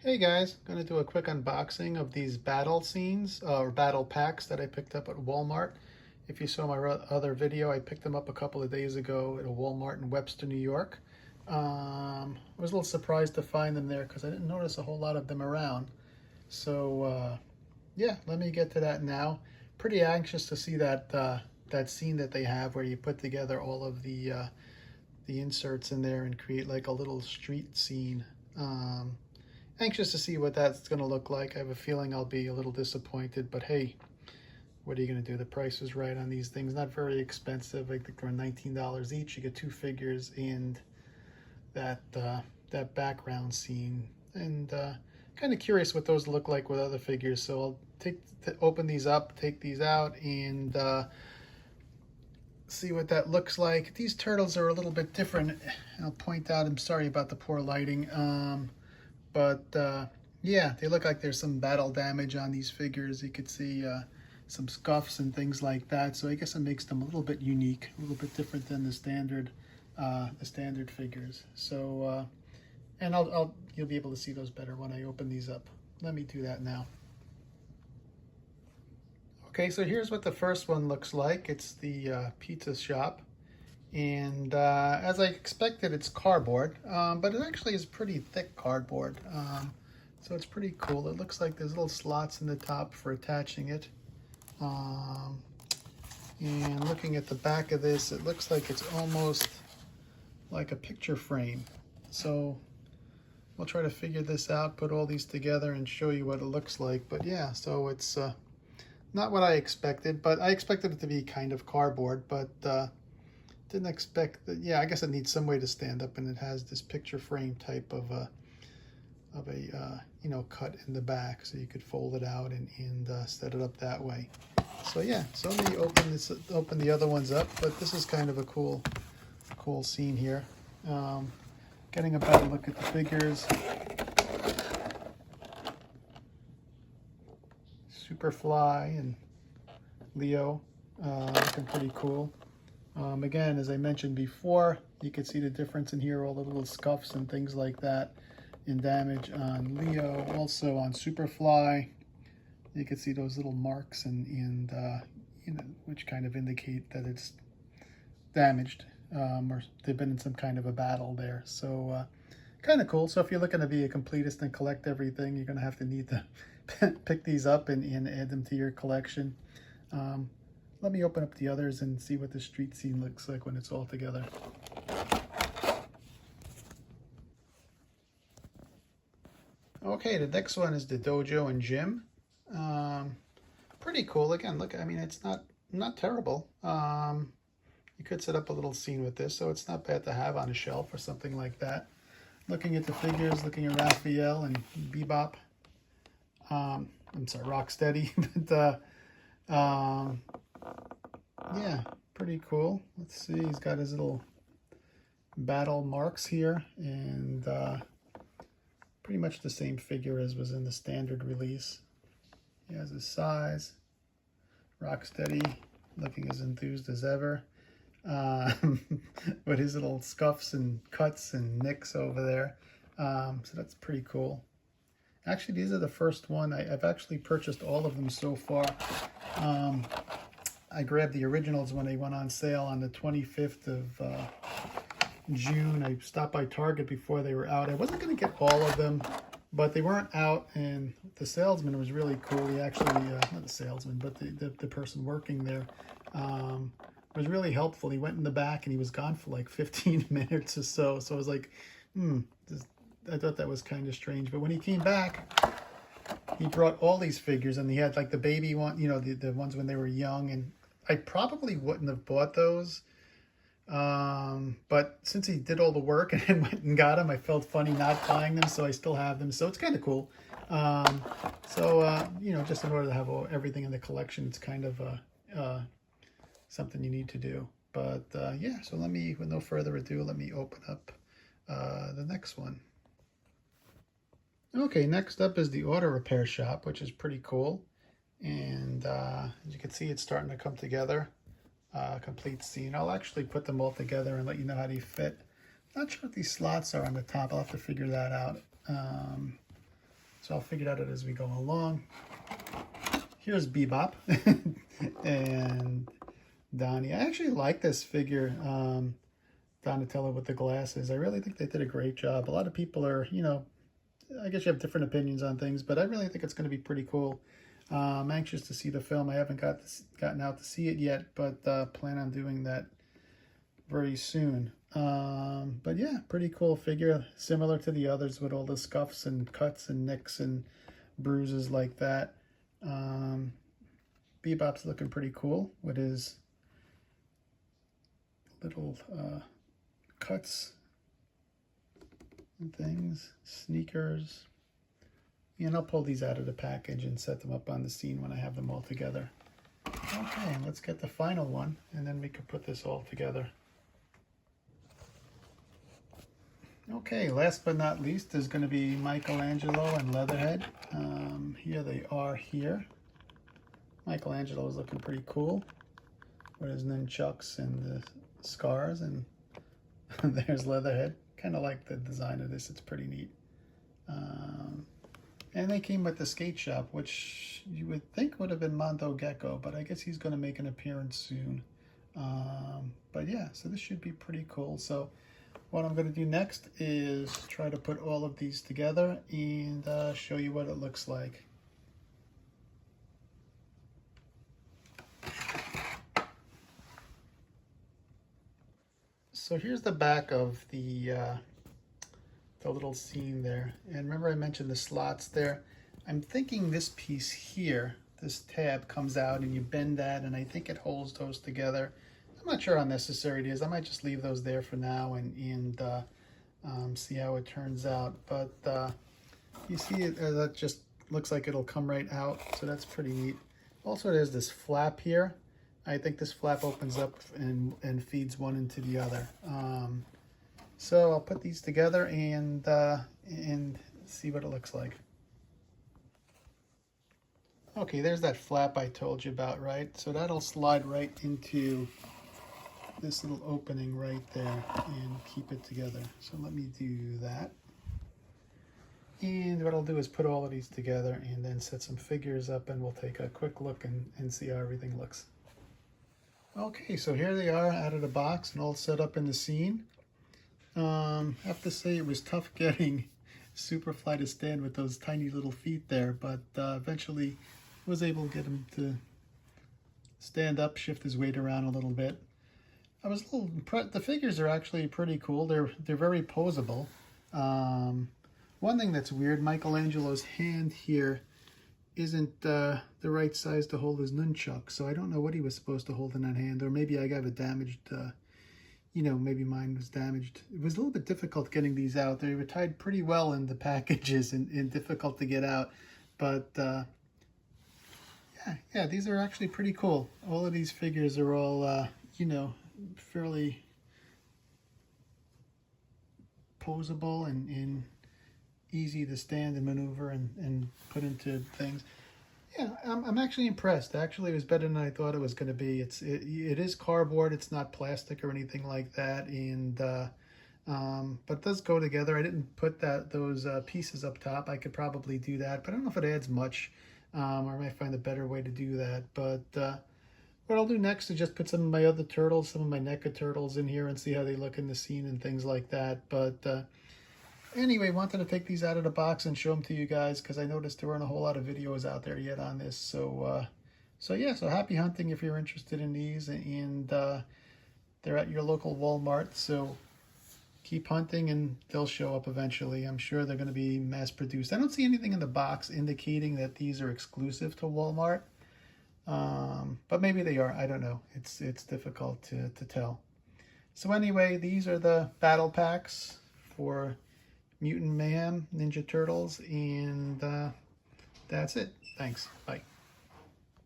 Hey guys, going to do a quick unboxing of these battle scenes or battle packs that I picked up at Walmart. If you saw my other video, I picked them up a couple of days ago at a Walmart in Webster, New York. I was a little surprised to find them there because I didn't notice a whole lot of them around. So yeah, let me get to that now. Pretty anxious to see that scene that they have where you put together all of the inserts in there and create like a little street scene. Anxious to see what that's going to look like. I have a feeling I'll be a little disappointed, but hey, what are you going to do? The price is right on these things. Not very expensive. I think they're $19 each. You get two figures and that background scene. And kind of curious what those look like with other figures. So I'll open these up, take these out, and see what that looks like. These turtles are a little bit different. I'll point out, I'm sorry about the poor lighting. But yeah, they look like there's some battle damage on these figures. You could see some scuffs and things like that. So I guess it makes them a little bit unique, a little bit different than the standard figures. So and you'll be able to see those better when I open these up. Let me do that now. Okay, so here's what the first one looks like. It's the pizza shop. And as I expected, it's cardboard, but it actually is pretty thick cardboard. So it's pretty cool. It looks like there's little slots in the top for attaching it. And looking at the back of this, it looks like it's almost like a picture frame. So we'll try to figure this out, put all these together and show you what it looks like. But yeah, so it's not what I expected, but I expected it to be kind of cardboard, but didn't expect that. Yeah, I guess it needs some way to stand up, and it has this picture frame type of a cut in the back, so you could fold it out and set it up that way. So yeah, so let me open the other ones up, but this is kind of a cool scene here. Getting a better look at the figures. Superfly and Leo looking pretty cool. Again, as I mentioned before, you can see the difference in here, all the little scuffs and things like that, and damage on Leo. Also on Superfly, you can see those little marks and which kind of indicate that it's damaged, or they've been in some kind of a battle there. So kind of cool. So if you're looking to be a completist and collect everything, you're going to need to pick these up and add them to your collection. Let me open up the others and see what the street scene looks like when it's all together. Okay, the next one is the dojo and gym. Pretty cool. Again, look, I mean, it's not terrible. You could set up a little scene with this, so it's not bad to have on a shelf or something like that. Looking at the figures, looking at Raphael and Bebop. I'm sorry, Rocksteady, but yeah, pretty cool. Let's see, he's got his little battle marks here, and pretty much the same figure as was in the standard release. He has his size. Rocksteady, looking as enthused as ever, with his little scuffs and cuts and nicks over there. So that's pretty cool. Actually, these are the first one. I've actually purchased all of them so far. I grabbed the originals when they went on sale on the 25th of June. I stopped by Target before they were out. I wasn't going to get all of them, but they weren't out, and the salesman was really cool. He actually, not the salesman, but the person working there was really helpful. He went in the back, and he was gone for like 15 minutes or so. So I was like, I thought that was kind of strange. But when he came back, he brought all these figures, and he had like the baby one, the ones when they were young, and I probably wouldn't have bought those. But since he did all the work and went and got them, I felt funny not buying them, so I still have them. So it's kind of cool. Just in order to have everything in the collection, it's kind of something you need to do. But yeah, so with no further ado, let me open up the next one. Okay, next up is the auto repair shop, which is pretty cool. And as you can see, it's starting to come together. Complete scene. I'll actually put them all together and let you know how they fit. Not sure what these slots are on the top. I'll have to figure that out. So I'll figure it out as we go along. Here's Bebop and Donnie. I actually like this figure, Donatello with the glasses. I really think they did a great job. A lot of people are, you know, I guess you have different opinions on things, but I really think it's going to be pretty cool. I'm anxious to see the film. I haven't gotten out to see it yet, but plan on doing that very soon. But yeah, pretty cool figure, similar to the others with all the scuffs and cuts and nicks and bruises like that. Bebop's looking pretty cool with his little cuts and things, sneakers. And I'll pull these out of the package and set them up on the scene when I have them all together. Okay, let's get the final one, and then we can put this all together. Okay, last but not least is going to be Michelangelo and Leatherhead. Here they are here. Michelangelo is looking pretty cool with his nunchucks and the scars, and there's Leatherhead. Kind of like the design of this, it's pretty neat. And they came with the skate shop, which you would think would have been Mondo Gecko, but I guess he's going to make an appearance soon. But yeah, so this should be pretty cool. So what I'm going to do next is try to put all of these together and show you what it looks like. So here's the back of the little scene there. And remember I mentioned the slots there? I'm thinking this piece here, this tab comes out and you bend that, and I think it holds those together. I'm not sure how necessary it is. I might just leave those there for now and see how it turns out. But you see it, that just looks like it'll come right out, so that's pretty neat. Also, there's this flap here. I think this flap opens up and feeds one into the other. So I'll put these together and see what it looks like. Okay, there's that flap I told you about, right? So that'll slide right into this little opening right there and keep it together. So let me do that. And what I'll do is put all of these together and then set some figures up, and we'll take a quick look and see how everything looks. Okay, so here they are out of the box and all set up in the scene. I have to say it was tough getting Superfly to stand with those tiny little feet there, but eventually was able to get him to stand up, shift his weight around a little bit. I was a little impressed. The figures are actually pretty cool. They're very posable. One thing that's weird, Michelangelo's hand here isn't the right size to hold his nunchuck, so I don't know what he was supposed to hold in that hand, or maybe I got it damaged. You know, maybe mine was damaged. It was a little bit difficult getting these out. They were tied pretty well in the packages and difficult to get out, but yeah, these are actually pretty cool. All of these figures are all, you know, fairly posable and easy to stand and maneuver and put into things. Yeah, I'm actually impressed. Actually, it was better than I thought it was going to be. It is cardboard. It's not plastic or anything like that, and but it does go together. I didn't put those pieces up top. I could probably do that, but I don't know if it adds much, or I might find a better way to do that. But what I'll do next is just put some of my other turtles, some of my NECA turtles in here and see how they look in the scene and things like that. But anyway, wanted to take these out of the box and show them to you guys because I noticed there weren't a whole lot of videos out there yet on this. So yeah, so happy hunting if you're interested in these, and they're at your local Walmart. So keep hunting and they'll show up eventually. I'm sure they're going to be mass produced. I don't see anything in the box indicating that these are exclusive to Walmart, but maybe they are. I don't know. It's difficult to tell. So anyway, these are the battle packs for Mutant Mayhem, Ninja Turtles, and that's it. Thanks. Bye.